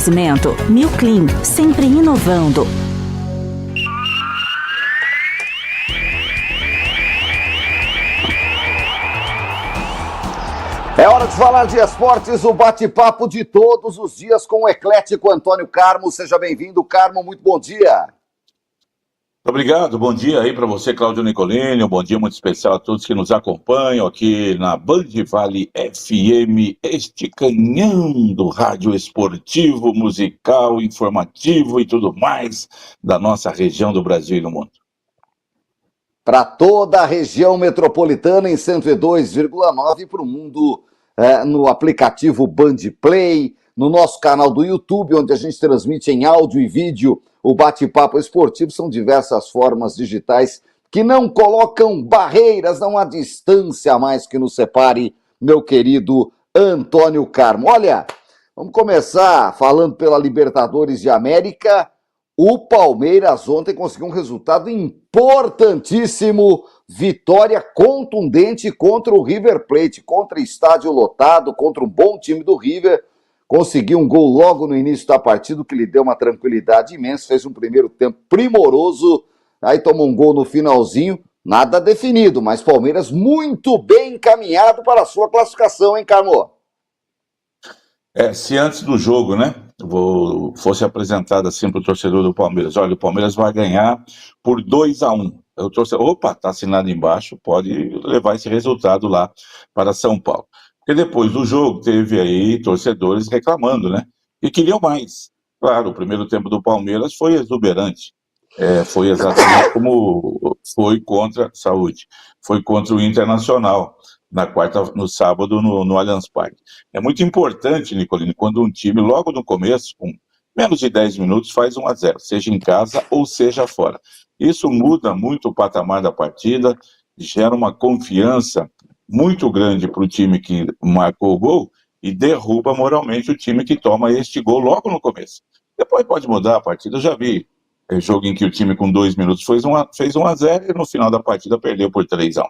Cimento Milclean, sempre inovando. É hora de falar de esportes, o bate-papo de todos os dias com o eclético Antônio Carmo. Seja bem-vindo, Carmo, muito bom dia. Obrigado, bom dia aí para você, Cláudio Nicolini, um bom dia muito especial a todos que nos acompanham aqui na Band Vale FM, este canhão do rádio esportivo, musical, informativo e tudo mais da nossa região do Brasil e do mundo. Para toda a região metropolitana em 102,9 para o mundo no aplicativo Band Play, no nosso canal do YouTube, onde a gente transmite em áudio e vídeo o bate-papo esportivo. São diversas formas digitais que não colocam barreiras, não há distância a mais que nos separe, meu querido Antônio Carmo. Olha, vamos começar falando pela Libertadores de América. O Palmeiras ontem conseguiu um resultado importantíssimo, vitória contundente contra o River Plate, contra estádio lotado, contra um bom time do River. Conseguiu um gol logo no início da partida, que lhe deu uma tranquilidade imensa, fez um primeiro tempo primoroso, aí tomou um gol no finalzinho, nada definido, mas Palmeiras muito bem encaminhado para a sua classificação, hein, Carmo? Se antes do jogo, né, fosse apresentado assim para o torcedor do Palmeiras, olha, o Palmeiras vai ganhar por 2-1. O torcedor, opa, está assinado embaixo, pode levar esse resultado lá para São Paulo. Porque depois do jogo teve aí torcedores reclamando, né? E queriam mais. Claro, o primeiro tempo do Palmeiras foi exuberante. Foi exatamente como foi contra foi contra o Internacional no sábado no Allianz Parque. É muito importante, Nicolini, quando um time logo no começo, com menos de 10 minutos, faz 1-0, seja em casa ou seja fora. Isso muda muito o patamar da partida, gera uma confiança muito grande para o time que marcou o gol e derruba moralmente o time que toma este gol logo no começo. Depois pode mudar a partida, eu já vi jogo em que o time com 2 minutos fez 1-0 e no final da partida perdeu por 3-1.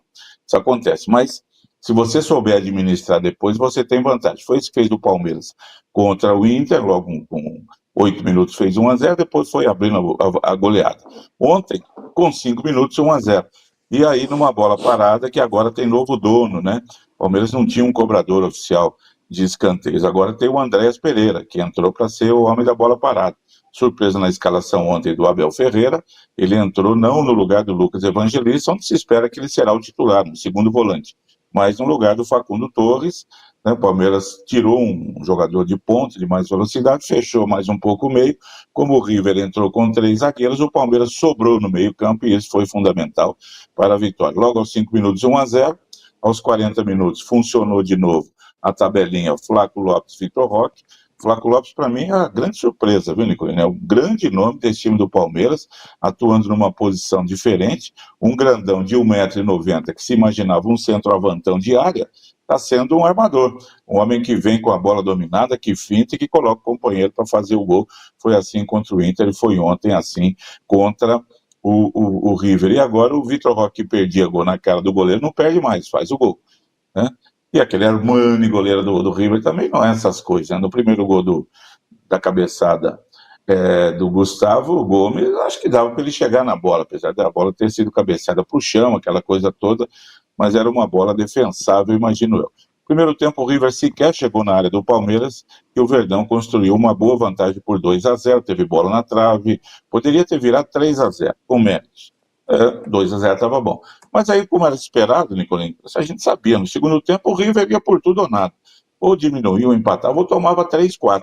Isso acontece, mas se você souber administrar depois, você tem vantagem. Foi isso que fez o Palmeiras contra o Inter, logo com 8 minutos fez 1-0, depois foi abrindo a goleada. Ontem, com 5 minutos, 1-0. E aí, numa bola parada, que agora tem novo dono, né? O Palmeiras não tinha um cobrador oficial de escanteios. Agora tem o Andréas Pereira, que entrou para ser o homem da bola parada. Surpresa na escalação ontem do Abel Ferreira, ele entrou não no lugar do Lucas Evangelista, onde se espera que ele será o titular, no segundo volante, mas no lugar do Facundo Torres, né? O Palmeiras tirou um jogador de ponta, de mais velocidade, fechou mais um pouco o meio. Como o River entrou com 3 zagueiros, o Palmeiras sobrou no meio campo e isso foi fundamental para a vitória. Logo aos 5 minutos, 1-0, aos 40 minutos funcionou de novo a tabelinha Flávio Lopes, Vitor Roque. Flávio Lopes, para mim, é uma grande surpresa, viu, Nicolini? É um grande nome desse time do Palmeiras, atuando numa posição diferente. Um grandão de 1,90 m, que se imaginava um centroavantão de área, está sendo um armador. Um homem que vem com a bola dominada, que finta e que coloca o companheiro para fazer o gol. Foi assim contra o Inter e foi ontem assim contra o River. E agora o Vitor Roque, que perdia gol na cara do goleiro, não perde mais, faz o gol, né? E aquele Armani, goleiro do River, também não é essas coisas, né? No primeiro gol da cabeçada do Gustavo Gomes, acho que dava para ele chegar na bola, apesar da bola ter sido cabeceada para o chão, aquela coisa toda, mas era uma bola defensável, imagino eu. Primeiro tempo, o River sequer chegou na área do Palmeiras e o Verdão construiu uma boa vantagem por 2-0, teve bola na trave, poderia ter virado 3-0, com menos. 2-0 estava bom. Mas aí, como era esperado, Nicolini, a gente sabia, no segundo tempo o River ia por tudo ou nada. Ou diminuía, ou empatava, ou tomava 3-4.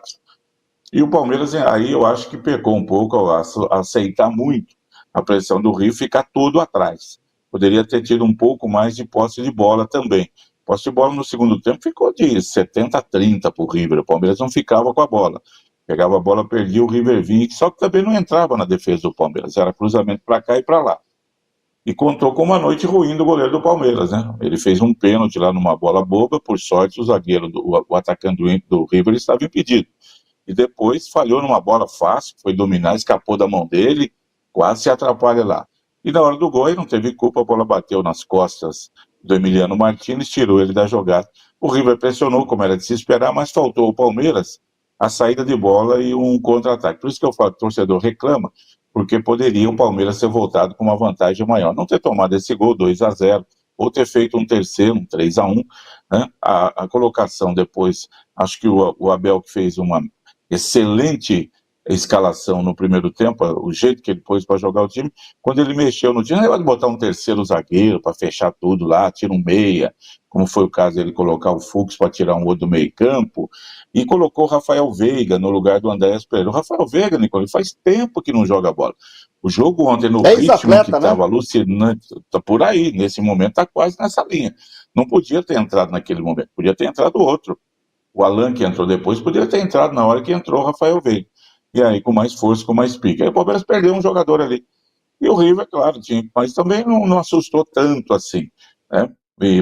E o Palmeiras, aí eu acho que pecou um pouco ao aceitar muito a pressão do River, ficar todo atrás. Poderia ter tido um pouco mais de posse de bola também. Posse de bola no segundo tempo ficou de 70-30 para o River. O Palmeiras não ficava com a bola. Pegava a bola, perdia, o River vinha, só que também não entrava na defesa do Palmeiras. Era cruzamento para cá e para lá. E contou com uma noite ruim do goleiro do Palmeiras, né? Ele fez um pênalti lá numa bola boba, por sorte o zagueiro, o atacante do River estava impedido. E depois falhou numa bola fácil, foi dominar, escapou da mão dele, quase se atrapalha lá. E na hora do gol, ele não teve culpa, a bola bateu nas costas do Emiliano Martínez, tirou ele da jogada. O River pressionou, como era de se esperar, mas faltou o Palmeiras a saída de bola e um contra-ataque. Por isso que eu falo que o torcedor reclama, porque poderia o Palmeiras ter voltado com uma vantagem maior. Não ter tomado esse gol 2-0, ou ter feito um terceiro, um 3-1, né? A colocação depois, acho que o Abel que fez uma excelente escalação no primeiro tempo, o jeito que ele pôs para jogar o time, quando ele mexeu no time, ele vai botar um terceiro zagueiro para fechar tudo lá, tira um meia, como foi o caso dele colocar o Fux para tirar um outro do meio campo, e colocou o Rafael Veiga no lugar do Andréas Pereira. O Rafael Veiga, Nicolas, faz tempo que não joga bola. O jogo ontem, no ritmo que estava alucinante, tá por aí, nesse momento está quase nessa linha. Não podia ter entrado naquele momento, podia ter entrado outro. O Alan, que entrou depois, poderia ter entrado na hora que entrou o Rafael Veiga. E aí, com mais força, com mais pique. Aí o Palmeiras perdeu um jogador ali. E o River, claro, tinha, mas também não assustou tanto assim, né?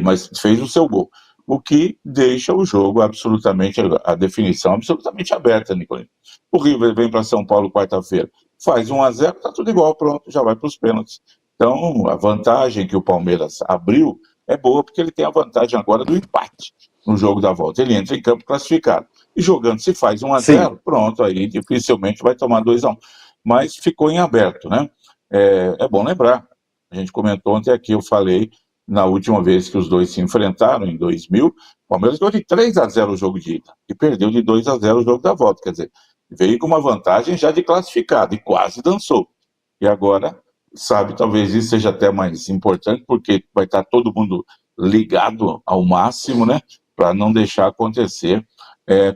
Mas fez o seu gol. O que deixa o jogo absolutamente, a definição absolutamente aberta, Nicolino. O River vem para São Paulo quarta-feira, faz 1-0, tá tudo igual, pronto, já vai para os pênaltis. Então, a vantagem que o Palmeiras abriu é boa, porque ele tem a vantagem agora do empate no jogo da volta. Ele entra em campo classificado. E jogando, se faz 1-0, pronto, aí dificilmente vai tomar 2-1. Mas ficou em aberto, né? É bom lembrar, a gente comentou ontem aqui, eu falei, na última vez que os dois se enfrentaram, em 2000, o Palmeiras ganhou de 3-0 o jogo de ida e perdeu de 2-0 o jogo da volta, quer dizer, veio com uma vantagem já de classificado e quase dançou. E agora, sabe, talvez isso seja até mais importante, porque vai estar todo mundo ligado ao máximo, né, para não deixar acontecer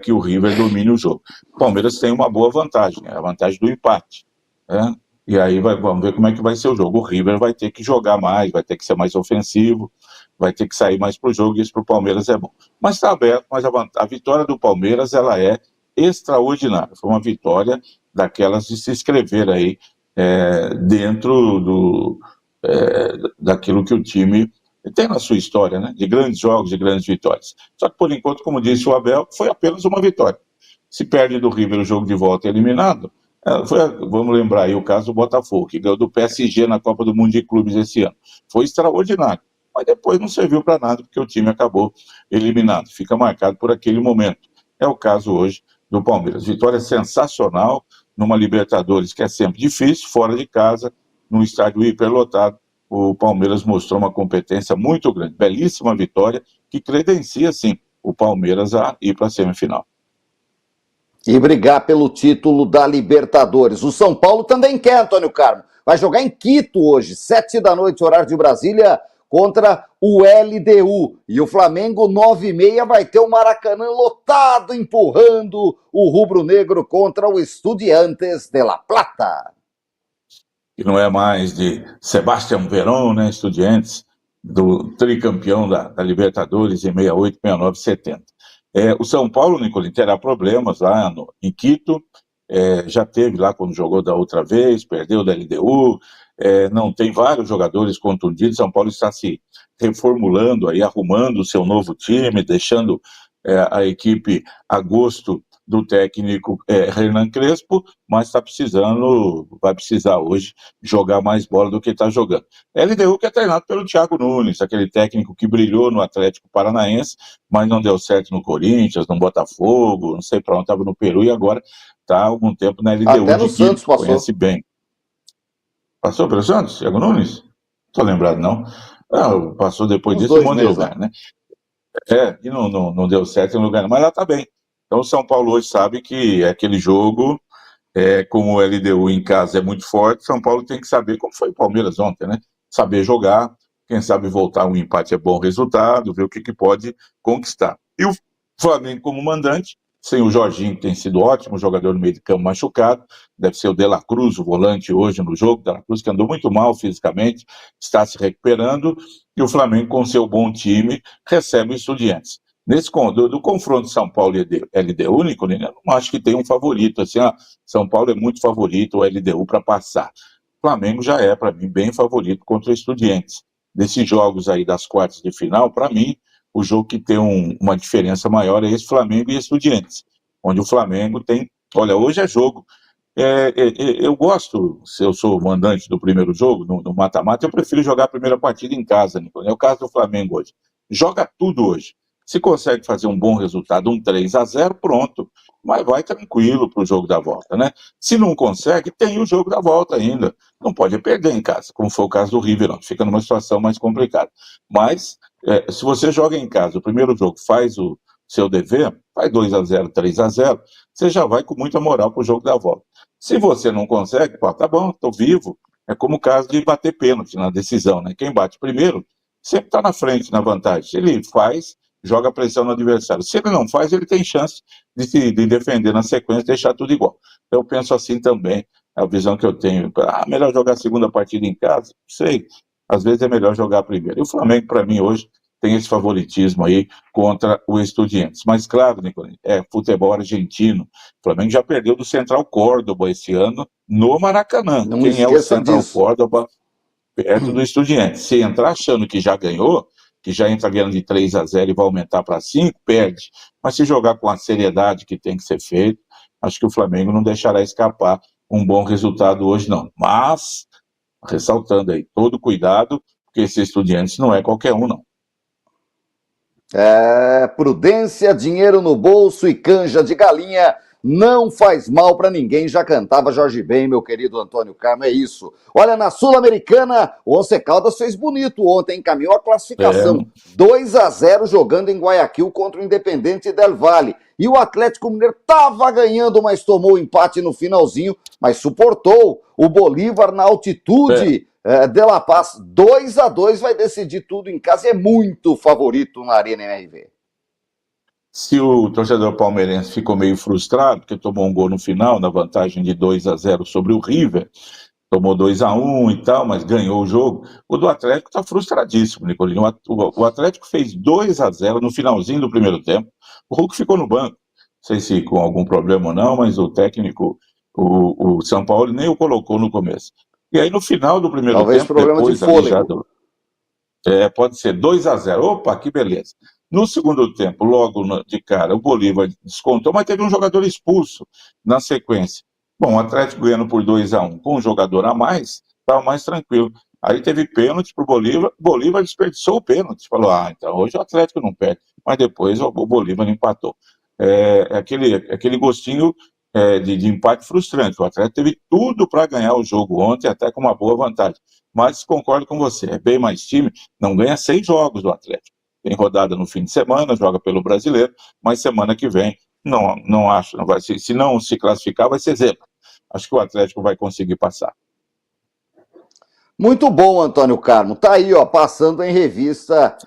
que o River domine o jogo. O Palmeiras tem uma boa vantagem, a vantagem do empate, né? E aí vamos ver como é que vai ser o jogo. O River vai ter que jogar mais, vai ter que ser mais ofensivo, vai ter que sair mais para o jogo, e isso para o Palmeiras é bom. Mas está aberto, mas a vitória do Palmeiras, ela é extraordinária. Foi uma vitória daquelas de se escrever aí dentro daquilo que o time tem na sua história, né? De grandes jogos, de grandes vitórias. Só que, por enquanto, como disse o Abel, foi apenas uma vitória. Se perde do River o jogo de volta eliminado, vamos lembrar aí o caso do Botafogo, que ganhou do PSG na Copa do Mundo de Clubes esse ano. Foi extraordinário, mas depois não serviu para nada, porque o time acabou eliminado. Fica marcado por aquele momento. É o caso hoje do Palmeiras. Vitória sensacional numa Libertadores, que é sempre difícil, fora de casa, num estádio hiperlotado. O Palmeiras mostrou uma competência muito grande. Belíssima vitória, que credencia, sim, o Palmeiras a ir para a semifinal. E brigar pelo título da Libertadores. O São Paulo também quer, Antônio Carmo. Vai jogar em Quito hoje, 7h, horário de Brasília, contra o LDU. E o Flamengo, 9h30, vai ter o Maracanã lotado, empurrando o rubro-negro contra o Estudiantes de La Plata. Que não é mais de Sebastião Verón, né, Estudiantes, do tricampeão da Libertadores em 68, 69, 70. O São Paulo, Nicolino, terá problemas lá em Quito, já teve lá quando jogou da outra vez, perdeu da LDU, não tem vários jogadores contundidos. São Paulo está se reformulando aí, arrumando o seu novo time, deixando a equipe a gosto do técnico Hernan Crespo, mas vai precisar hoje jogar mais bola do que está jogando. LDU que é treinado pelo Thiago Nunes, aquele técnico que brilhou no Atlético Paranaense, mas não deu certo no Corinthians, no Botafogo, não sei para onde, estava no Peru, e agora está há algum tempo na LDU. Até no Santos passou. Conhece bem. Passou pelo Santos, Thiago Nunes? Não estou lembrado, não. Passou depois disso em um monte de lugar, né? E não deu certo em lugar, mas ela está bem. Então o São Paulo hoje sabe que aquele jogo, como o LDU em casa é muito forte, São Paulo tem que saber, como foi o Palmeiras ontem, né? Saber jogar, quem sabe voltar um empate é bom resultado, ver o que pode conquistar. E o Flamengo como mandante, sem o Jorginho, que tem sido ótimo, jogador no meio de campo machucado, deve ser o De La Cruz, o volante hoje no jogo, De La Cruz que andou muito mal fisicamente, está se recuperando, e o Flamengo com seu bom time recebe o Estudiantes. Do confronto São Paulo e LDU, Nicolino, eu não acho que tem um favorito, assim, São Paulo é muito favorito, o LDU para passar. O Flamengo já é, para mim, bem favorito contra o Estudiantes. Desses jogos aí das quartas de final, para mim, o jogo que tem uma diferença maior é esse Flamengo e Estudiantes, onde o Flamengo tem, olha, hoje é jogo. Eu gosto, se eu sou o mandante do primeiro jogo, no mata-mata, eu prefiro jogar a primeira partida em casa, Nicolino. É o caso do Flamengo hoje. Joga tudo hoje. Se consegue fazer um bom resultado, um 3-0, pronto. Mas vai tranquilo para o jogo da volta, né? Se não consegue, tem o jogo da volta ainda. Não pode perder em casa, como foi o caso do River, não. Fica numa situação mais complicada. Mas, se você joga em casa, o primeiro jogo faz o seu dever, faz 2-0, 3-0, você já vai com muita moral para o jogo da volta. Se você não consegue, pô, tá bom, estou vivo. É como o caso de bater pênalti na decisão, né? Quem bate primeiro sempre está na frente, na vantagem. Se ele faz, joga pressão no adversário. Se ele não faz, ele tem chance de defender na sequência e deixar tudo igual. Eu penso assim também, a visão que eu tenho. Melhor jogar a segunda partida em casa? Não sei. Às vezes é melhor jogar a primeira. E o Flamengo, para mim, hoje, tem esse favoritismo aí contra o Estudiantes. Mas, claro, Nicolini, é futebol argentino. O Flamengo já perdeu do Central Córdoba esse ano no Maracanã. Não Quem é o esqueça Central disso. Córdoba? Perto do Estudiantes. Se entrar achando que já ganhou, que já entra ganhando de 3-0 e vai aumentar para 5, perde. Mas se jogar com a seriedade que tem que ser feito, acho que o Flamengo não deixará escapar um bom resultado hoje, não. Mas, ressaltando aí, todo cuidado, porque esse Estudiantes não é qualquer um, não. Prudência, dinheiro no bolso e canja de galinha não faz mal para ninguém, já cantava Jorge Ben, meu querido Antônio Carmo, é isso. Olha, na Sul-Americana, o Once Caldas fez bonito ontem, encaminhou a classificação, 2-0 jogando em Guayaquil contra o Independente Del Valle. E o Atlético Mineiro estava ganhando, mas tomou o empate no finalzinho, mas suportou o Bolívar na altitude de La Paz. 2-2 vai decidir tudo em casa, é muito favorito na Arena MRV. Se o torcedor palmeirense ficou meio frustrado, porque tomou um gol no final, na vantagem de 2-0 sobre o River, tomou 2-1 e tal, mas ganhou o jogo, o do Atlético está frustradíssimo, Nicolino. O Atlético fez 2-0 no finalzinho do primeiro tempo, o Hulk ficou no banco, não sei se com algum problema ou não, mas o técnico, o São Paulo, nem o colocou no começo. E aí no final do primeiro Talvez tempo, problema depois de fôlego. pode ser 2-0, opa, que beleza. No segundo tempo, logo de cara, o Bolívar descontou, mas teve um jogador expulso na sequência. Bom, o Atlético ganhando por 2-1, com um jogador a mais, estava mais tranquilo. Aí teve pênalti para o Bolívar desperdiçou o pênalti, falou, então hoje o Atlético não perde, mas depois o Bolívar empatou. Aquele gostinho de empate frustrante, o Atlético teve tudo para ganhar o jogo ontem, até com uma boa vantagem, mas concordo com você, é bem mais time, não ganha 6 jogos do Atlético. Tem rodada no fim de semana, joga pelo Brasileiro, mas semana que vem, não acho, não vai ser, se não se classificar, vai ser zebra. Acho que o Atlético vai conseguir passar. Muito bom, Antônio Carmo. Tá aí, ó, passando em revista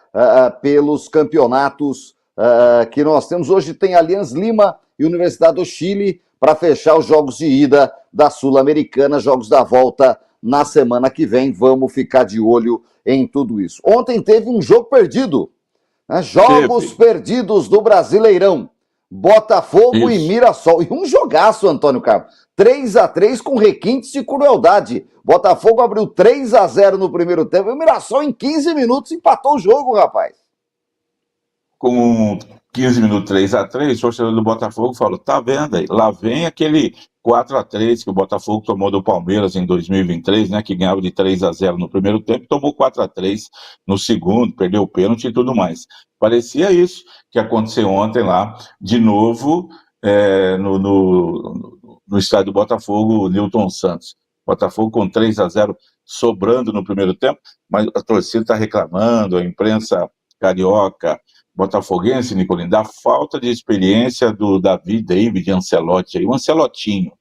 pelos campeonatos que nós temos. Hoje tem Alianza Lima e Universidade do Chile para fechar os jogos de ida da Sul-Americana, jogos da volta na semana que vem. Vamos ficar de olho em tudo isso. Ontem teve um jogo perdido. Jogos perdidos do Brasileirão. Botafogo e Mirassol. E um jogaço, Antônio Carmo. 3-3 com requintes de crueldade. Botafogo abriu 3-0 no primeiro tempo e o Mirassol em 15 minutos empatou o jogo, rapaz. Com 15 minutos 3-3, o torcedor do Botafogo falou, tá vendo aí, lá vem aquele 4-3 que o Botafogo tomou do Palmeiras em 2023, né, que ganhava de 3-0 no primeiro tempo, tomou 4-3 no segundo, perdeu o pênalti e tudo mais. Parecia isso que aconteceu ontem lá, de novo, no estádio do Botafogo, Newton Santos. Botafogo com 3-0 sobrando no primeiro tempo, mas a torcida está reclamando, a imprensa carioca, botafoguense, Nicolino, da falta de experiência do David Ancelotti, aí, o Ancelotinho,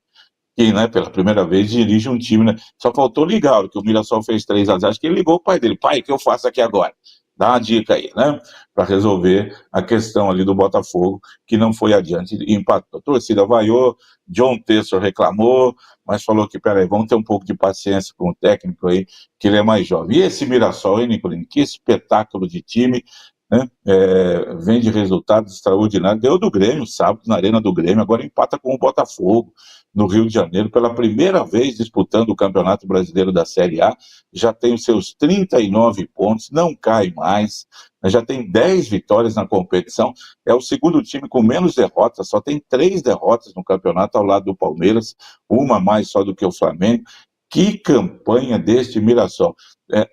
que, né, pela primeira vez dirige um time, né, só faltou ligar, que o Mirassol fez 3-0, acho que ele ligou o pai dele, pai, o que eu faço aqui agora? Dá uma dica aí, né, para resolver a questão ali do Botafogo, que não foi adiante e empatou. A torcida vaiou, John Textor reclamou, mas falou que, peraí, vamos ter um pouco de paciência com o técnico aí, que ele é mais jovem. E esse Mirassol, hein, Nicolino, que espetáculo de time, né? Vem de resultados extraordinários, deu do Grêmio sábado na Arena do Grêmio, agora empata com o Botafogo no Rio de Janeiro, pela primeira vez disputando o Campeonato Brasileiro da Série A, já tem os seus 39 pontos, não cai mais, já tem 10 vitórias na competição, é o segundo time com menos derrotas, só tem 3 derrotas no campeonato ao lado do Palmeiras, uma mais só do que o Flamengo. Que campanha deste Mirassol.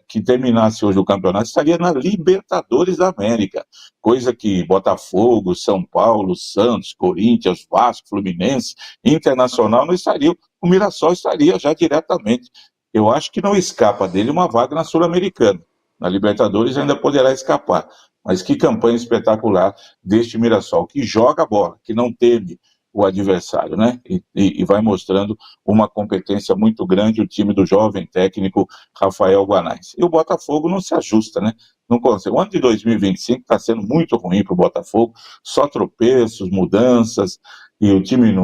Que terminasse hoje o campeonato, estaria na Libertadores da América, coisa que Botafogo, São Paulo, Santos, Corinthians, Vasco, Fluminense, Internacional não estariam, o Mirassol estaria já diretamente. Eu acho que não escapa dele uma vaga na Sul-Americana. Na Libertadores ainda poderá escapar, mas que campanha espetacular deste Mirassol, que joga a bola, que não teme o adversário, né? E vai mostrando uma competência muito grande o time do jovem técnico Rafael Guanais. E o Botafogo não se ajusta, né? Não consegue. O ano de 2025 está sendo muito ruim para o Botafogo, só tropeços, mudanças, e o time,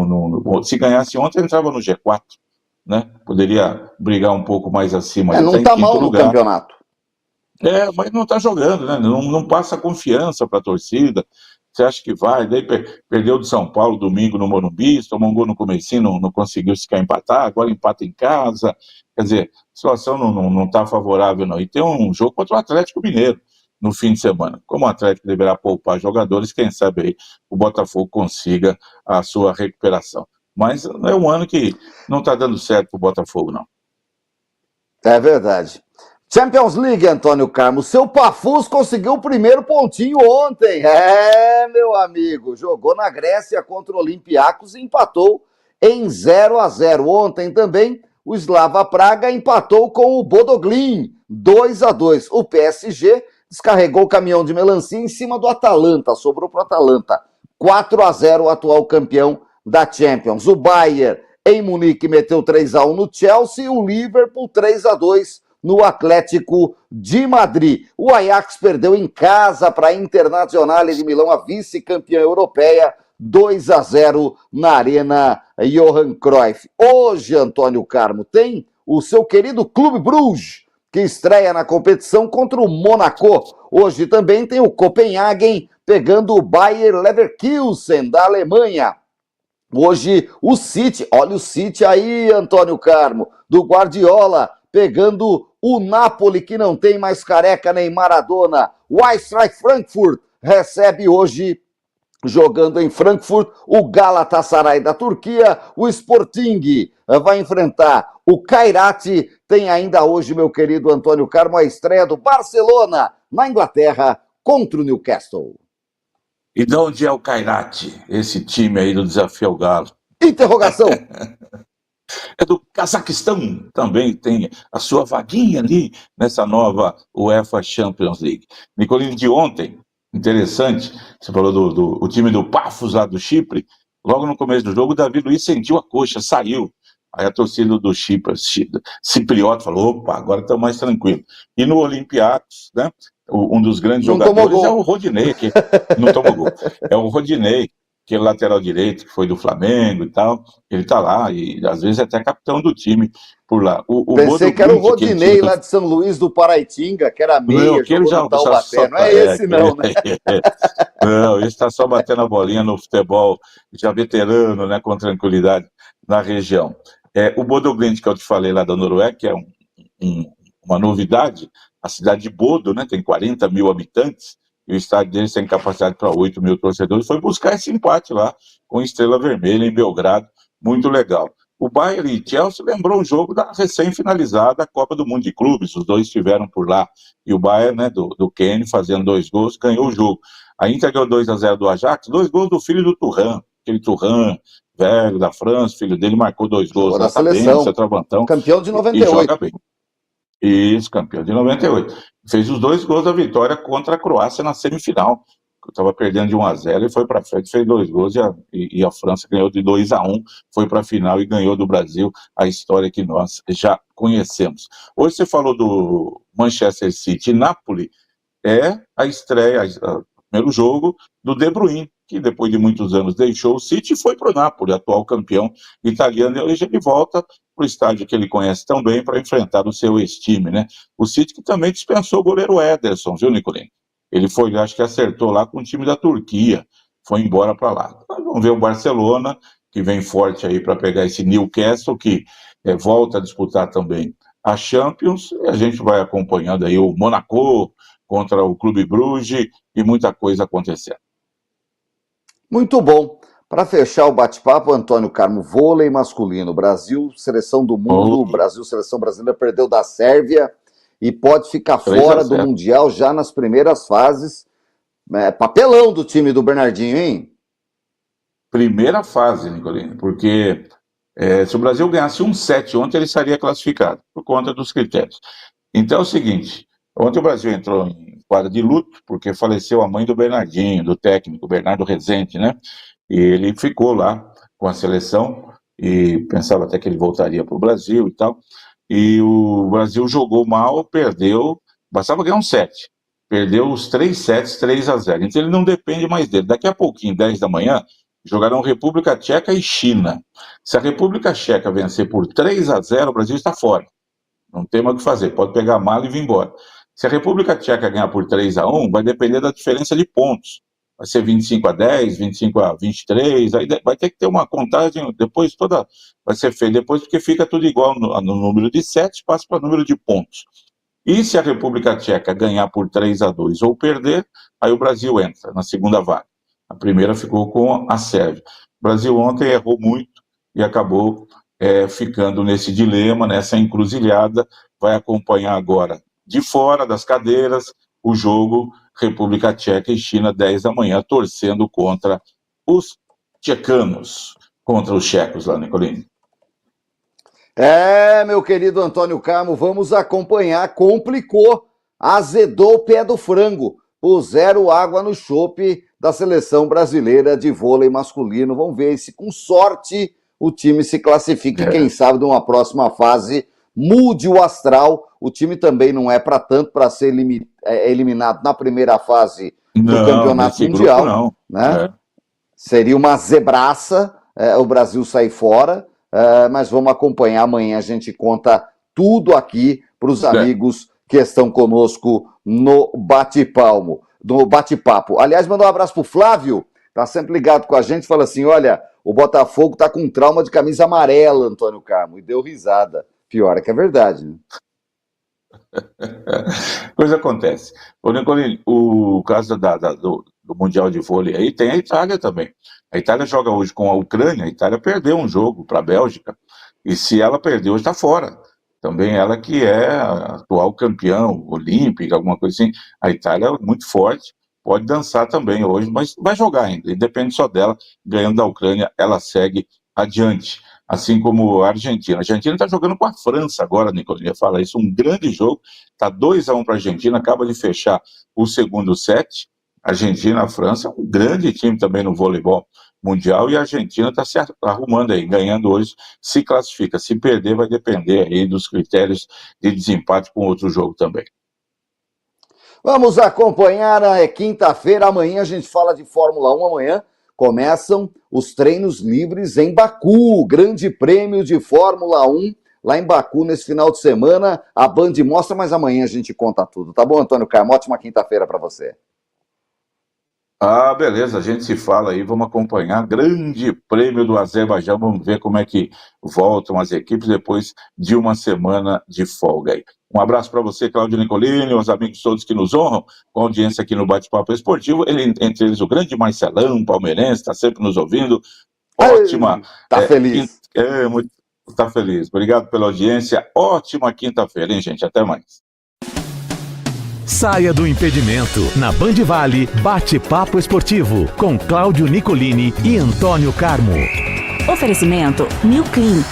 se ganhasse ontem, entrava no G4, né? Poderia brigar um pouco mais acima. Não está mal no campeonato. Mas não está jogando, né? Não passa confiança para a torcida. Você acha que vai? Daí perdeu do São Paulo domingo no Morumbi, tomou um gol no comecinho, não conseguiu sequer empatar, agora empata em casa. Quer dizer, a situação não está favorável, não. E tem um jogo contra o Atlético Mineiro no fim de semana. Como o Atlético deverá poupar jogadores, quem sabe aí o Botafogo consiga a sua recuperação. Mas é um ano que não está dando certo para o Botafogo, não. É verdade. Champions League, Antônio Carmo. Seu Pafus conseguiu o primeiro pontinho ontem. Meu amigo. Jogou na Grécia contra o Olympiacos e empatou em 0-0. Ontem também o Slava Praga empatou com o Bodoglin, 2-2. O PSG descarregou o caminhão de melancia em cima do Atalanta. Sobrou para o Atalanta. 4-0, o atual campeão da Champions. O Bayern, em Munique, meteu 3-1 no Chelsea. E o Liverpool, 3-2 no Atlético de Madrid. O Ajax perdeu em casa para a Internazionale de Milão, a vice-campeã europeia, 2-0 na Arena Johan Cruyff. Hoje, Antônio Carmo, tem o seu querido Clube Bruges, que estreia na competição contra o Monaco. Hoje também tem o Copenhagen pegando o Bayer Leverkusen, da Alemanha. Hoje o City, olha o City aí, Antônio Carmo, do Guardiola, pegando o Napoli, que não tem mais Careca nem Maradona. O Eintracht Frankfurt recebe hoje, jogando em Frankfurt, o Galatasaray da Turquia. O Sporting vai enfrentar o Kairat. Tem ainda hoje, meu querido Antônio Carmo, a estreia do Barcelona na Inglaterra contra o Newcastle. E de onde é o Kairat, esse time aí do Desafio ao Galo? Interrogação. É do Cazaquistão, também tem a sua vaguinha ali nessa nova UEFA Champions League. Nicolini, de ontem, interessante, você falou do time do Pafos lá do Chipre, logo no começo do jogo o Davi Luiz sentiu a coxa, saiu. Aí a torcida do Chipre, Cipriota, falou, opa, agora estamos mais tranquilos. E no Olympiacos, né, um dos grandes jogadores é o Rodinei, que não tomou gol. É o Rodinei, que é lateral direito, que foi do Flamengo e tal, ele tá lá, e às vezes é até capitão do time por lá. Pensei que era o Rodinei lá de São Luís do Paraitinga, que era meia, jogou no Taubaté. Não é esse não, né? Não, esse tá só batendo a bolinha no futebol, já veterano, né, com tranquilidade na região. O Bodo Glimt, que eu te falei lá da Noruega, que é uma novidade, a cidade de Bodo, né, tem 40 mil habitantes, e o estádio deles tem capacidade para 8 mil torcedores, foi buscar esse empate lá com Estrela Vermelha em Belgrado, muito legal. O Bayern e Chelsea lembrou um jogo da recém-finalizada Copa do Mundo de Clubes, os dois estiveram por lá, e o Bayern, né, do Kane, fazendo 2 gols, ganhou o jogo. A Inter ganhou 2-0 do Ajax, 2 gols do filho do Thuram, aquele Thuram velho da França, filho dele marcou 2 gols na seleção, centroavantão, campeão de 98. E joga bem. Isso, campeão de 98. Fez os 2 gols da vitória contra a Croácia na semifinal. Estava perdendo de 1-0 e foi para frente, fez 2 gols e a França ganhou de 2-1, foi para a final e ganhou do Brasil, a história que nós já conhecemos. Hoje você falou do Manchester City e Napoli, é a estreia, o primeiro jogo do De Bruyne, que depois de muitos anos deixou o City e foi para o Napoli, atual campeão italiano, e hoje ele volta para o estádio que ele conhece tão bem para enfrentar o seu ex-time, né? O City que também dispensou o goleiro Ederson, viu, Nicolini? Ele foi, acho que acertou lá com o time da Turquia, foi embora para lá. Nós vamos ver o Barcelona, que vem forte aí para pegar esse Newcastle, que volta a disputar também a Champions, e a gente vai acompanhando aí o Monaco contra o Clube Bruges e muita coisa acontecendo. Muito bom. Para fechar o bate-papo, Antônio Carmo, vôlei masculino, Brasil, seleção do mundo, Brasil, seleção brasileira, perdeu da Sérvia e pode ficar fora do Mundial já nas primeiras fases. Papelão do time do Bernardinho, hein? Primeira fase, Nicolini, porque se o Brasil ganhasse um set ontem, ele estaria classificado, por conta dos critérios. Então é o seguinte, ontem o Brasil entrou em quadra de luto, porque faleceu a mãe do Bernardinho, do técnico, Bernardo Rezende, né? E ele ficou lá com a seleção e pensava até que ele voltaria para o Brasil e tal. E o Brasil jogou mal, perdeu, bastava ganhar um set. Perdeu os 3 sets, 3-0. Então ele não depende mais dele. Daqui a pouquinho, 10 da manhã, jogarão República Tcheca e China. Se a República Tcheca vencer por 3-0, o Brasil está fora. Não tem mais o que fazer, pode pegar a mala e vir embora. Se a República Tcheca ganhar por 3-1, vai depender da diferença de pontos. Vai ser 25-10, 25-23, aí vai ter que ter uma contagem, depois toda vai ser feita depois, porque fica tudo igual no número de sets, passa para o número de pontos. E se a República Tcheca ganhar por 3-2 ou perder, aí o Brasil entra na segunda vaga. A primeira ficou com a Sérvia. O Brasil ontem errou muito e acabou ficando nesse dilema, nessa encruzilhada, vai acompanhar agora de fora das cadeiras o jogo República Tcheca e China, 10 da manhã, torcendo contra os tchecanos, contra os checos lá, Nicolini. Meu querido Antônio Carmo, vamos acompanhar. Complicou, azedou o pé do frango, puseram água no chope da seleção brasileira de vôlei masculino. Vamos ver se com sorte o time se classifique, quem sabe, numa próxima fase, mude o astral. O time também não é para tanto, para ser eliminado na primeira fase do Campeonato Mundial. Grupo, não. Né? Seria uma zebraça o Brasil sair fora, mas vamos acompanhar. Amanhã a gente conta tudo aqui para os amigos que estão conosco no bate-papo. Aliás, mandar um abraço para o Flávio, tá sempre ligado com a gente, fala assim, olha, o Botafogo tá com trauma de camisa amarela, Antônio Carmo, e deu risada. Pior é que é verdade, né? Coisa acontece. O caso do Mundial de Vôlei aí tem a Itália também. A Itália joga hoje com a Ucrânia, a Itália perdeu um jogo para a Bélgica, e se ela perdeu, está fora. Também ela que é a atual campeão olímpica, alguma coisa assim. A Itália é muito forte, pode dançar também hoje, mas vai jogar ainda, e depende só dela. Ganhando da Ucrânia, ela segue adiante. Assim como a Argentina. A Argentina está jogando com a França agora, Nicolini, fala isso, um grande jogo, está 2-1 para a Argentina, acaba de fechar o segundo set. Argentina, a França, um grande time também no voleibol mundial, e a Argentina está se arrumando aí, ganhando hoje, se classifica. Se perder, vai depender aí dos critérios de desempate com outro jogo também. Vamos acompanhar, quinta-feira, amanhã a gente fala de Fórmula 1, amanhã começam os treinos livres em Baku, grande prêmio de Fórmula 1 lá em Baku nesse final de semana. A Band mostra, mas amanhã a gente conta tudo. Tá bom, Antônio Carmo? Ótima quinta-feira para você. Beleza, a gente se fala aí, vamos acompanhar grande prêmio do Azerbaijão, vamos ver como é que voltam as equipes depois de uma semana de folga aí. Um abraço para você, Cláudio Nicolini, os amigos todos que nos honram com a audiência aqui no Bate-Papo Esportivo, entre eles o grande Marcelão, palmeirense, está sempre nos ouvindo. Ótima. Tá feliz. Tá feliz. Obrigado pela audiência. Ótima quinta-feira, hein, gente? Até mais. Saia do impedimento. Na Band Vale, Bate-Papo Esportivo, com Cláudio Nicolini e Antônio Carmo. Oferecimento Milclean.